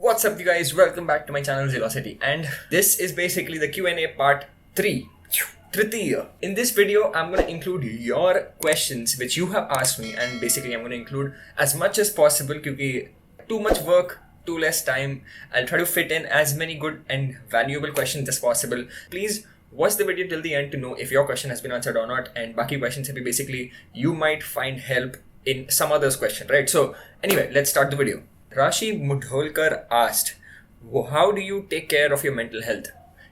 What's up you guys, welcome back to my channel Zealocity, and this is basically the Q&A part 3. Tritiya. In this video, I'm going to include your questions which you have asked me, and basically I'm going to include as much as possible because too much work, too less time. I'll try to fit in as many good and valuable questions as possible. Please watch the video till the end to know if your question has been answered or not, and baki questions have basically you might find help in some other's question, right? So anyway, let's start the video. Rashi Mudholkar asked, how do you take care of your mental health?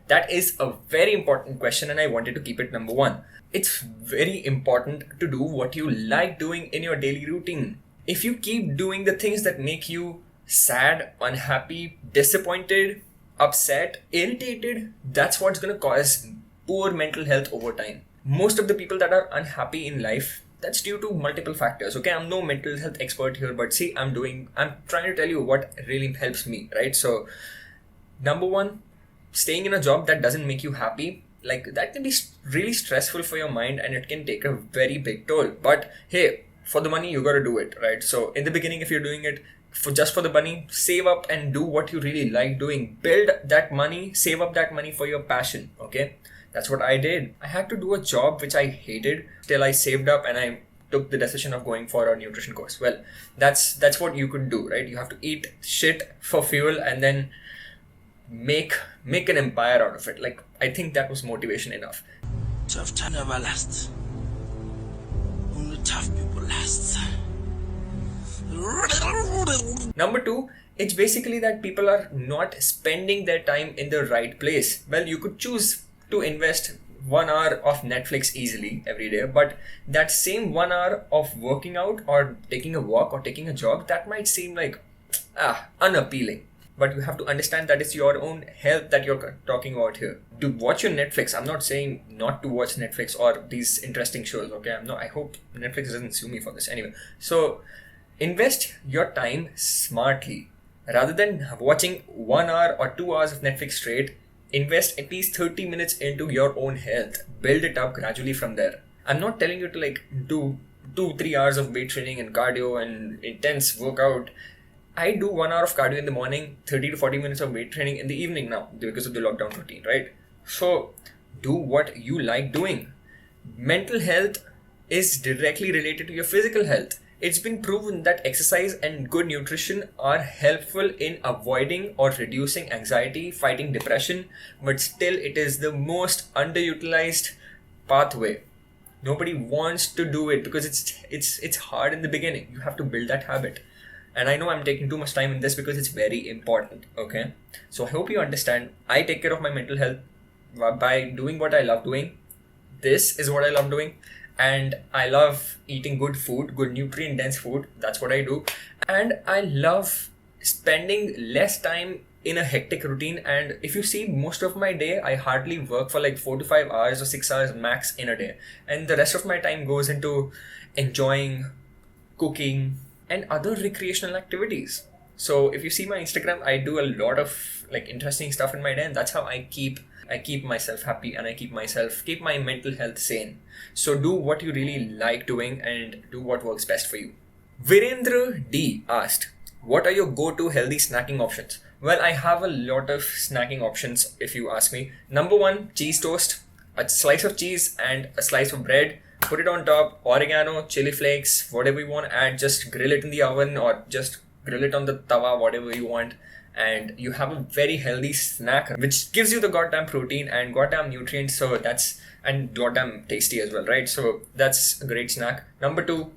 That is a very important question, and I wanted to keep it number one. It's very important to do what you like doing in your daily routine. If you keep doing the things that make you sad, unhappy, disappointed, upset, irritated, that's what's going to cause poor mental health over time. Most of the people that are unhappy in life, that's due to multiple factors. Okay, I'm no mental health expert here, but see, I'm trying to tell you what really helps me, right? So, number one, staying in a job that doesn't make you happy, like that can be really stressful for your mind and it can take a very big toll. But hey, for the money, you gotta do it, right? So in the beginning, if you're doing it for the money, save up and do what you really like doing. Build that money, save up that money for your passion, okay? That's what I did. I had to do a job which I hated till I saved up and I took the decision of going for a nutrition course. Well, that's what you could do, right? You have to eat shit for fuel and then make an empire out of it. Like, I think that was motivation enough. Tough time never lasts. Only tough people last. Number two, it's basically that people are not spending their time in the right place. Well, you could choose to invest 1 hour of Netflix easily every day, but that same 1 hour of working out or taking a walk or taking a jog, that might seem like unappealing. But you have to understand that it's your own health that you're talking about here. To watch your Netflix, I'm not saying not to watch Netflix or these interesting shows, okay? I hope Netflix doesn't sue me for this. Anyway, so invest your time smartly. Rather than watching 1 hour or 2 hours of Netflix straight, invest at least 30 minutes into your own health. Build it up gradually from there. I'm not telling you to like do 2-3 hours of weight training and cardio and intense workout. I do 1 hour of cardio in the morning, 30 to 40 minutes of weight training in the evening now because of the lockdown routine, right? So do what you like doing. Mental health is directly related to your physical health. It's been proven that exercise and good nutrition are helpful in avoiding or reducing anxiety, fighting depression, but still it is the most underutilized pathway. Nobody wants to do it because it's hard in the beginning. You have to build that habit. And I know I'm taking too much time in this because it's very important, okay? So I hope you understand. I take care of my mental health by doing what I love doing. This is what I love doing. And I love eating good food, good nutrient-dense food. That's what I do. And I love spending less time in a hectic routine. And if you see, most of my day, I hardly work for like 4 to 5 hours or 6 hours max in a day. And the rest of my time goes into enjoying, cooking, and other recreational activities. So if you see my Instagram, I do a lot of like interesting stuff in my day, and that's how I keep myself happy and I keep my mental health sane. So do what you really like doing and do what works best for you. Virendra D asked, what are your go-to healthy snacking options? Well, I have a lot of snacking options if you ask me. Number one, cheese toast, a slice of cheese and a slice of bread. Put it on top, oregano, chili flakes, whatever you want to add, just grill it in the oven or just grill it on the tawa, whatever you want. And you have a very healthy snack which gives you the goddamn protein and goddamn nutrients. So and goddamn tasty as well, right? So that's a great snack. Number two,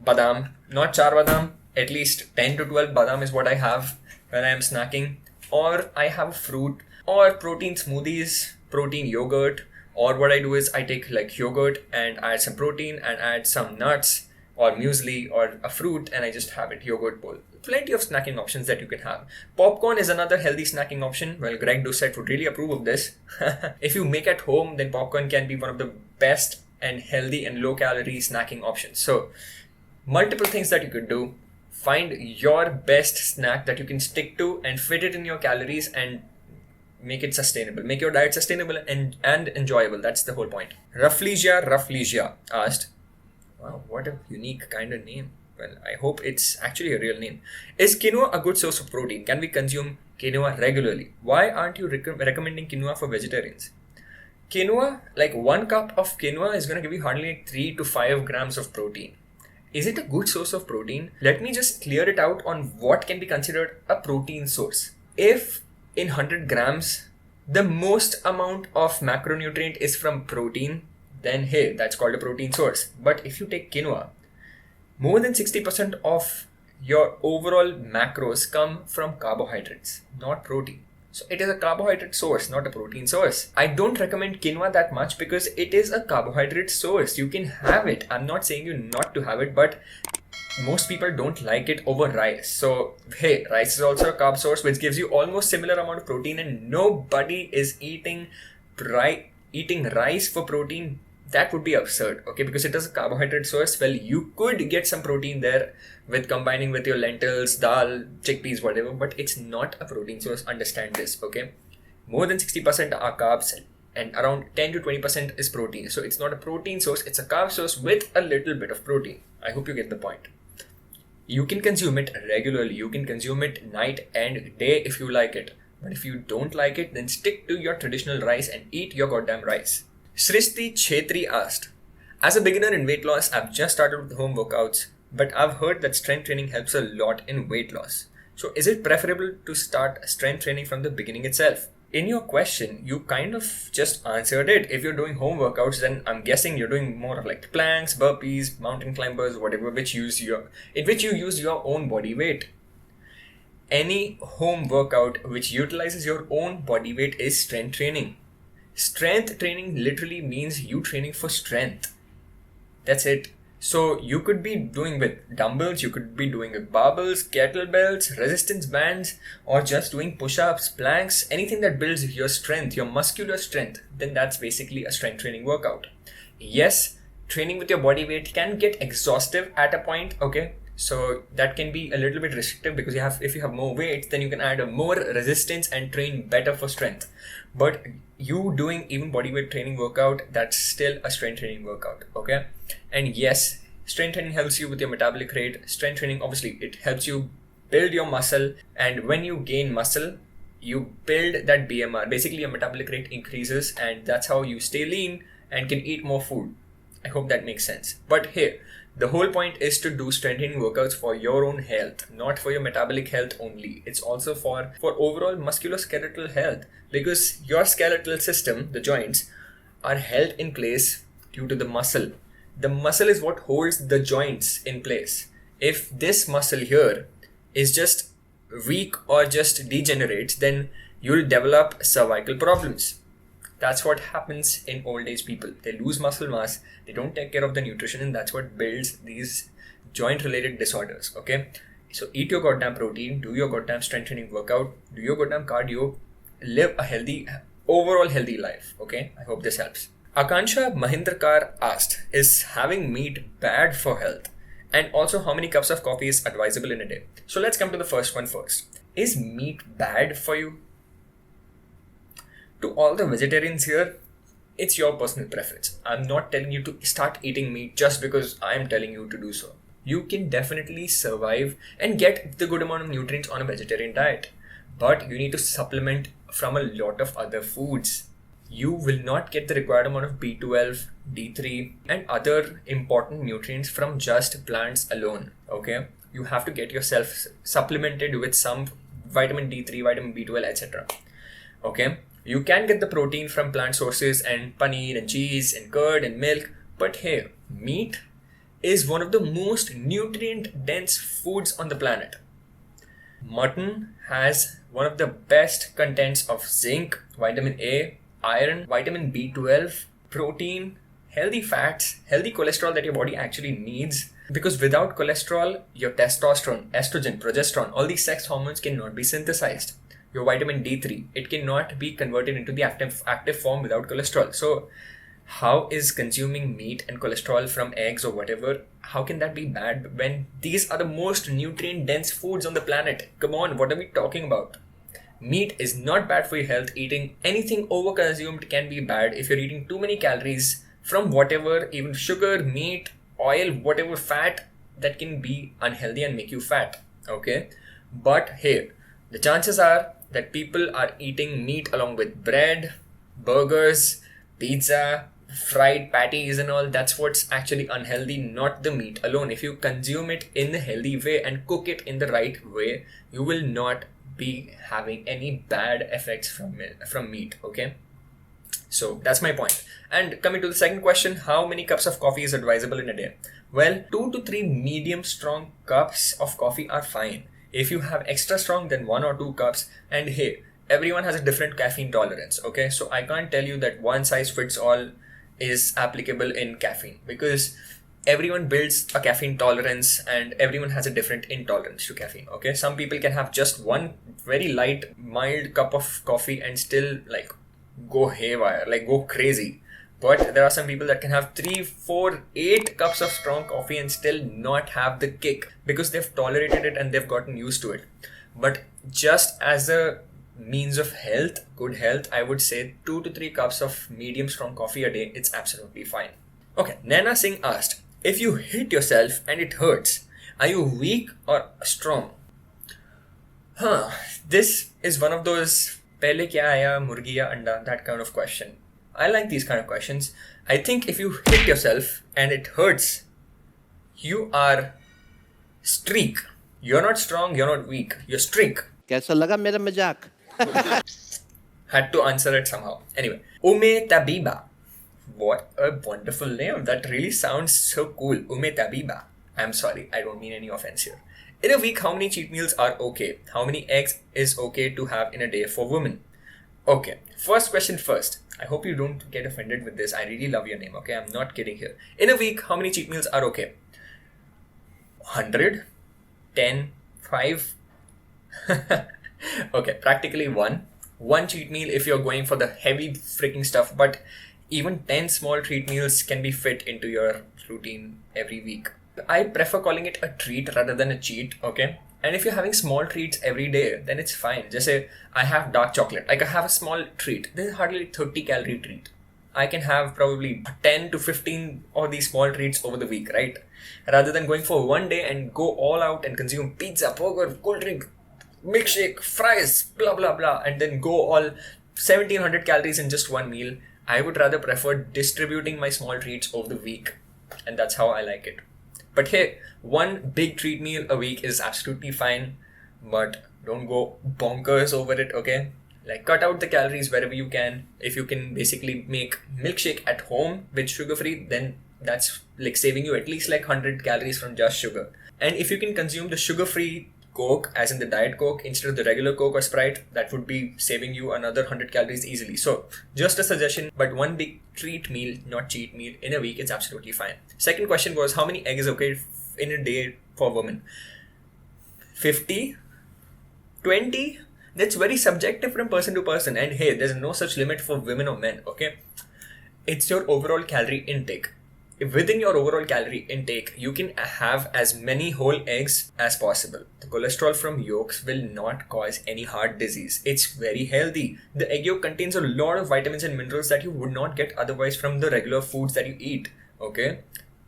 badam. Not char badam, at least 10 to 12 badam is what I have when I am snacking. Or I have a fruit or protein smoothies, protein yogurt. Or what I do is I take like yogurt and add some protein and add some nuts or muesli or a fruit and I just have it, yogurt bowl. Plenty of snacking options that you can have. Popcorn is another healthy snacking option. Well, Greg Doucette would really approve of this. If you make at home, then popcorn can be one of the best and healthy and low calorie snacking options. So multiple things that you could do. Find your best snack that you can stick to and fit it in your calories and make it sustainable. Make your diet sustainable and enjoyable. That's the whole point. Rafflesia asked, wow, what a unique kind of name. Well, I hope it's actually a real name. Is quinoa a good source of protein? Can we consume quinoa regularly? Why aren't you recommending quinoa for vegetarians? Quinoa, like 1 cup of quinoa is going to give you hardly like 3 to 5 grams of protein. Is it a good source of protein? Let me just clear it out on what can be considered a protein source. If in 100 grams, the most amount of macronutrient is from protein, then hey, that's called a protein source. But if you take quinoa, more than 60% of your overall macros come from carbohydrates, not protein. So it is a carbohydrate source, not a protein source. I don't recommend quinoa that much because it is a carbohydrate source. You can have it. I'm not saying you not to have it, but most people don't like it over rice. So hey, rice is also a carb source which gives you almost similar amount of protein, and nobody is eating rice for protein. That would be absurd, okay, because it is a carbohydrate source. Well, you could get some protein there with combining with your lentils, dal, chickpeas, whatever, but it's not a protein source. Understand this, okay? More than 60% are carbs and around 10 to 20% is protein. So it's not a protein source, it's a carb source with a little bit of protein. I hope you get the point. You can consume it regularly. You can consume it night and day if you like it. But if you don't like it, then stick to your traditional rice and eat your goddamn rice. Srishti Chetri asked, as a beginner in weight loss, I've just started with home workouts, but I've heard that strength training helps a lot in weight loss. So is it preferable to start strength training from the beginning itself? In your question, you kind of just answered it. If you're doing home workouts, then I'm guessing you're doing more of like planks, burpees, mountain climbers, whatever, in which you use your own body weight. Any home workout which utilizes your own body weight is strength training. Strength training literally means you training for strength. That's it. So you could be doing with dumbbells, you could be doing with barbells, kettlebells, resistance bands, or just doing push-ups, planks, anything that builds your strength, your muscular strength, then that's basically a strength training workout. Yes, training with your body weight can get exhaustive at a point, okay? So that can be a little bit restrictive because if you have more weight, then you can add a more resistance and train better for strength. But you doing even bodyweight training workout, that's still a strength training workout, okay? And yes, strength training helps you with your metabolic rate. Strength training, obviously, it helps you build your muscle, and when you gain muscle, you build that BMR. Basically, your metabolic rate increases, and that's how you stay lean and can eat more food. I hope that makes sense. But hey, the whole point is to do strength training workouts for your own health, not for your metabolic health only. It's also for overall musculoskeletal health, because your skeletal system, the joints, are held in place due to the muscle. The muscle is what holds the joints in place. If this muscle here is just weak or just degenerates, then you'll develop cervical problems. That's what happens in old age people. They lose muscle mass, they don't take care of the nutrition, and that's what builds these joint related disorders, okay? So eat your goddamn protein, do your goddamn strength training workout, do your goddamn cardio, live a overall healthy life, okay? I hope this helps. Akansha Mahindrakar asked, is having meat bad for health? And also, how many cups of coffee is advisable in a day? So let's come to the first one first. Is meat bad for you? To all the vegetarians here, it's your personal preference. I'm not telling you to start eating meat just because I'm telling you to do so. You can definitely survive and get the good amount of nutrients on a vegetarian diet, but you need to supplement from a lot of other foods. You will not get the required amount of B12, D3 and other important nutrients from just plants alone, okay? You have to get yourself supplemented with some vitamin D3, vitamin B12, etc. Okay? You can get the protein from plant sources and paneer and cheese and curd and milk, but hey, meat is one of the most nutrient dense foods on the planet. Mutton has one of the best contents of zinc, vitamin A, iron, vitamin B12, protein, healthy fats, healthy cholesterol that your body actually needs. Because without cholesterol, your testosterone, estrogen, progesterone, all these sex hormones cannot be synthesized. Your vitamin D3, it cannot be converted into the active form without cholesterol. So how is consuming meat and cholesterol from eggs or whatever, how can that be bad when these are the most nutrient dense foods on the planet? Come on, what are we talking about? Meat is not bad for your health. Eating anything overconsumed can be bad if you're eating too many calories from whatever, even sugar, meat, oil, whatever fat. that can be unhealthy and make you fat. Okay, but hey, the chances are that people are eating meat along with bread, burgers, pizza, fried patties and all. That's what's actually unhealthy, not the meat alone. If you consume it in a healthy way and cook it in the right way, you will not be having any bad effects from meat. Okay, so that's my point. And coming to the second question, how many cups of coffee is advisable in a day? Well, 2 to 3 medium strong cups of coffee are fine. If you have extra strong, then 1 or 2 cups. And hey, everyone has a different caffeine tolerance. Okay, so I can't tell you that one size fits all is applicable in caffeine, because everyone builds a caffeine tolerance and everyone has a different intolerance to caffeine. Okay, some people can have just one very light, mild cup of coffee and still like go haywire, like go crazy. But there are some people that can have 3, 4, 8 cups of strong coffee and still not have the kick because they've tolerated it and they've gotten used to it. But just as a means of health, good health, I would say 2 to 3 cups of medium strong coffee a day, it's absolutely fine. Okay, Nana Singh asked, if you hit yourself and it hurts, are you weak or strong? This is one of those pehle kya aaya, murgi ya anda, that kind of question. I like these kind of questions. I think if you hit yourself and it hurts, you are streak. You're not strong, you're not weak, you're streak. कैसा लगा मेरा मजाक? Had to answer it somehow. Anyway, Ume Tabiba. What a wonderful name. That really sounds so cool. Ume Tabiba. I'm sorry, I don't mean any offense here. In a week, how many cheat meals are okay? How many eggs is okay to have in a day for women? Okay, first question first. I hope you don't get offended with this. I really love your name, okay? I'm not kidding here. In a week, how many cheat meals are okay? 100? 10? 5? Okay, practically one. One cheat meal if you're going for the heavy freaking stuff, but even 10 small treat meals can be fit into your routine every week. I prefer calling it a treat rather than a cheat, okay? And if you're having small treats every day, then it's fine. Just say, I have dark chocolate. Like I have a small treat. This is hardly 30 calorie treat. I can have probably 10 to 15 of these small treats over the week, right? Rather than going for one day and go all out and consume pizza, burger, cold drink, milkshake, fries, blah, blah, blah, and then go all 1700 calories in just one meal. I would rather prefer distributing my small treats over the week. And that's how I like it. But hey, one big treat meal a week is absolutely fine, but don't go bonkers over it, okay? Like cut out the calories wherever you can. If you can basically make milkshake at home with sugar-free, then that's like saving you at least like 100 calories from just sugar. And if you can consume the sugar-free Coke, as in the Diet Coke, instead of the regular Coke or Sprite, that would be saving you another 100 calories easily. So, just a suggestion, but one big treat meal, not cheat meal, in a week, it's absolutely fine. Second question was, how many eggs is okay in a day for women? 50? 20? That's very subjective from person to person. And hey, there's no such limit for women or men, okay? It's your overall calorie intake. Within your overall calorie intake, you can have as many whole eggs as possible. The cholesterol from yolks will not cause any heart disease. It's very healthy. The egg yolk contains a lot of vitamins and minerals that you would not get otherwise from the regular foods that you eat. Okay?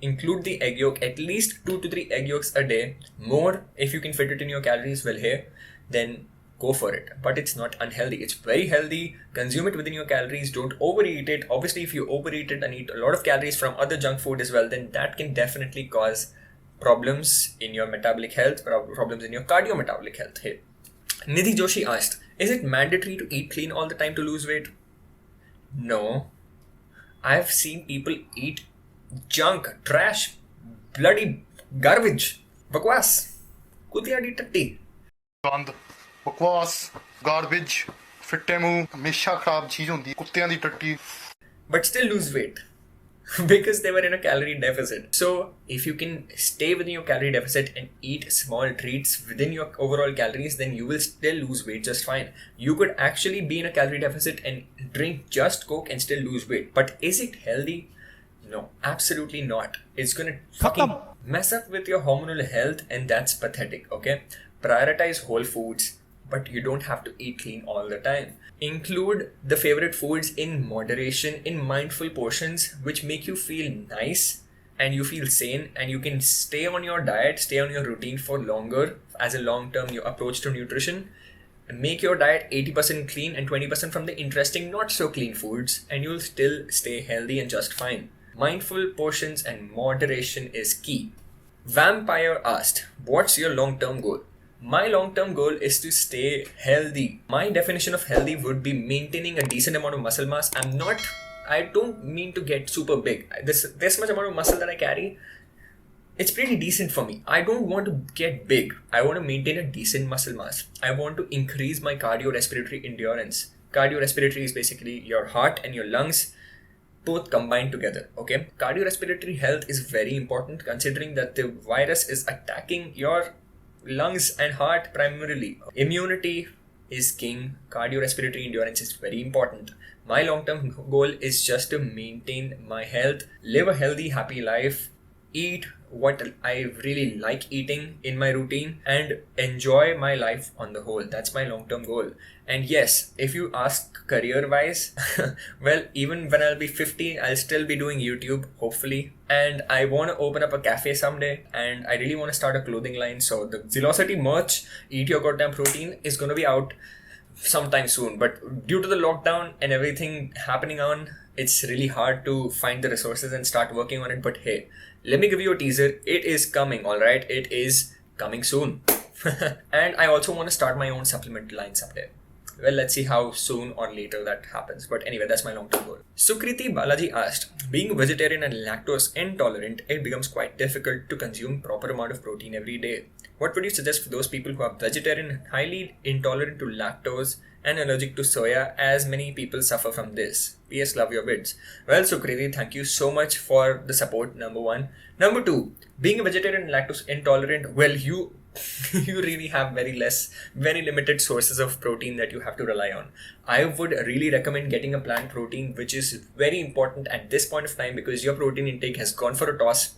Include the egg yolk, at least 2 to 3 egg yolks a day. More if you can fit it in your calories, well, hey, then go for it. But it's not unhealthy. It's very healthy. Consume it within your calories. Don't overeat it. Obviously, if you overeat it and eat a lot of calories from other junk food as well, then that can definitely cause problems in your metabolic health, problems in your cardiometabolic health. Hey, Nidhi Joshi asked, is it mandatory to eat clean all the time to lose weight? No. I've seen people eat junk, trash, bloody garbage, bakwas, kutiya tatti. बकवास garbage फिट्टे मुंह हमेशा खराब चीज होंदी कुत्तियां दी टट्टी but still lose weight because they were in a calorie deficit. So if you can stay within your calorie deficit and eat small treats within your overall calories, then you will still lose weight just fine. You could actually be in a calorie deficit and drink just Coke and still lose weight. But is it healthy? No, absolutely not. It's gonna fucking mess up with your hormonal health, and that's pathetic, okay? Prioritize whole foods, but you don't have to eat clean all the time. Include the favorite foods in moderation, in mindful portions, which make you feel nice and you feel sane and you can stay on your diet, stay on your routine for longer as a long-term approach to nutrition, make your diet 80% clean and 20% from the interesting, not so clean foods, and you'll still stay healthy and just fine. Mindful portions and moderation is key. Vampire asked, what's your long-term goal? My long-term goal is to stay healthy. My definition of healthy would be maintaining a decent amount of muscle mass. I don't mean to get super big. This much amount of muscle that I carry, it's pretty decent for me. I don't want to get big. I want to maintain a decent muscle mass. I want to increase my cardiorespiratory endurance. Cardiorespiratory is basically your heart and your lungs both combined together, okay? Cardiorespiratory health is very important considering that the virus is attacking your lungs and heart primarily. Immunity is king. Cardiorespiratory endurance is very important. My long-term goal is just to maintain my health, live a healthy, happy life, eat what I really like eating in my routine, and enjoy my life on the whole. That's my long-term goal. And yes, if you ask career-wise, well, even when I'll be 50, I'll still be doing YouTube, hopefully. And I want to open up a cafe someday, and I really want to start a clothing line. So the Zealocity merch, Eat Your Goddamn Protein, is going to be out sometime soon. But due to the lockdown and everything happening on, it's really hard to find the resources and start working on it. But hey, let me give you a teaser. It is coming, alright? It is coming soon. And I also want to start my own supplement line someday. Well, let's see how soon or later that happens. But anyway, that's my long-term goal. Sukriti Balaji asked, being vegetarian and lactose intolerant, it becomes quite difficult to consume proper amount of protein every day. What would you suggest for those people who are vegetarian, highly intolerant to lactose and allergic to soya, as many people suffer from this? PS, love your vids. Well, Sukriti, thank you so much for the support, number one. Number two, being a vegetarian and lactose intolerant, well, you really have very limited sources of protein that you have to rely on. I would really recommend getting a plant protein, which is very important at this point of time because your protein intake has gone for a toss.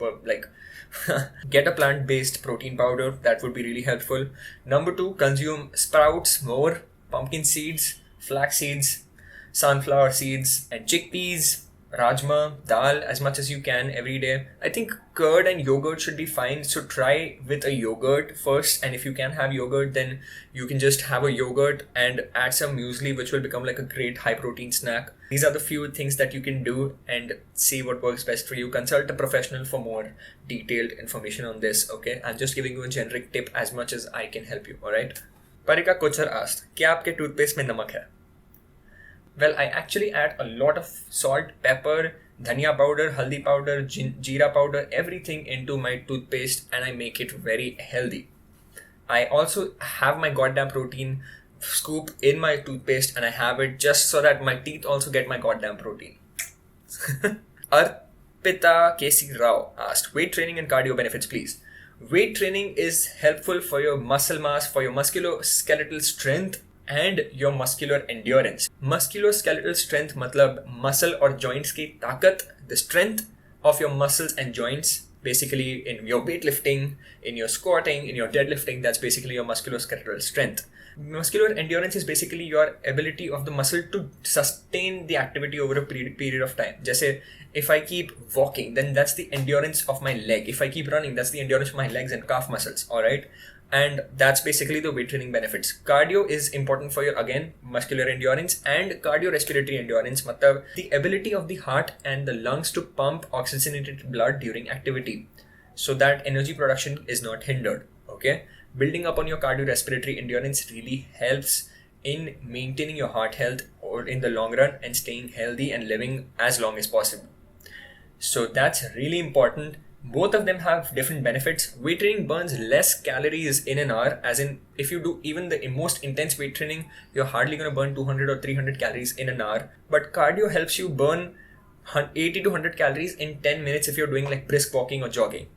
Get a plant-based protein powder. That would be really helpful. Number two, consume sprouts more, pumpkin seeds, flax seeds, sunflower seeds, and chickpeas, rajma, dal as much as you can every day. I think curd and yogurt should be fine. So try with a yogurt first, and if you can have yogurt, then you can just have a yogurt and add some muesli, which will become like a great high protein snack. These are the few things that you can do and see what works best for you. Consult a professional for more detailed information on this, okay? I'm just giving you a generic tip as much as I can help you, alright? Parika Kochar asked, क्या आपके toothpaste में नमक है? Well, I actually add a lot of salt, pepper, dhania powder, haldi powder, jeera powder, everything into my toothpaste, and I make it very healthy. I also have my goddamn protein scoop in my toothpaste, and I have it just so that my teeth also get my goddamn protein. Arpita K.C. Rao asked, weight training and cardio benefits, please. Weight training is helpful for your muscle mass, for your musculoskeletal strength, and your muscular endurance. Musculoskeletal strength matlab muscle or joints ki takat, the strength of your muscles and joints, basically in your weightlifting, in your squatting, in your deadlifting, that's basically your musculoskeletal strength. Muscular endurance is basically your ability of the muscle to sustain the activity over a period of time. Jaise, if I keep walking, then that's the endurance of my leg. If I keep running, that's the endurance of my legs and calf muscles, alright? And that's basically the weight training benefits. Cardio is important for your, again, muscular endurance and cardiorespiratory endurance, matlab the ability of the heart and the lungs to pump oxygenated blood during activity so that energy production is not hindered, okay? Building up on your cardiorespiratory endurance really helps in maintaining your heart health or in the long run and staying healthy and living as long as possible. So that's really important. Both of them have different benefits. Weight training burns less calories in an hour, as in if you do even the most intense weight training, you're hardly going to burn 200 or 300 calories in an hour. But cardio helps you burn 80 to 100 calories in 10 minutes if you're doing like brisk walking or jogging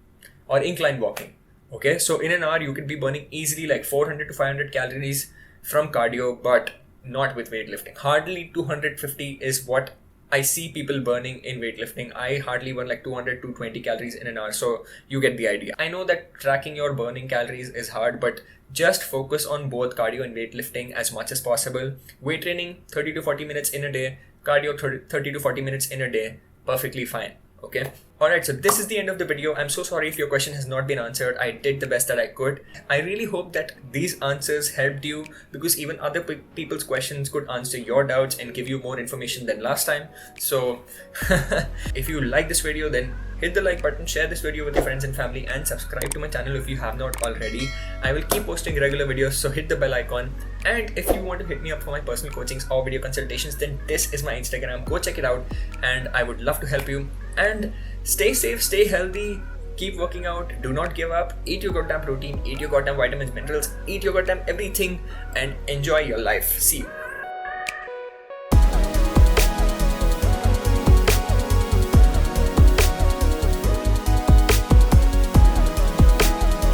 or incline walking. Okay, so in an hour you could be burning easily like 400 to 500 calories from cardio, but not with weightlifting. Hardly 250 is what I see people burning in weightlifting. I hardly burn like 200 to 220 calories in an hour. So you get the idea. I know that tracking your burning calories is hard, but just focus on both cardio and weightlifting as much as possible. Weight training 30 to 40 minutes in a day, cardio 30 to 40 minutes in a day, perfectly fine. Okay. Alright, so this is the end of the video. I'm so sorry if your question has not been answered. I did the best that I could. I really hope that these answers helped you, because even other people's questions could answer your doubts and give you more information than last time. So if you like this video, then hit the like button, share this video with your friends and family, and subscribe to my channel if you have not already. I will keep posting regular videos, so hit the bell icon. And if you want to hit me up for my personal coachings or video consultations, then this is my Instagram. Go check it out, and I would love to help you. And stay safe, stay healthy, keep working out, do not give up, eat your goddamn protein, eat your goddamn vitamins, minerals, eat your goddamn everything, and enjoy your life. See you.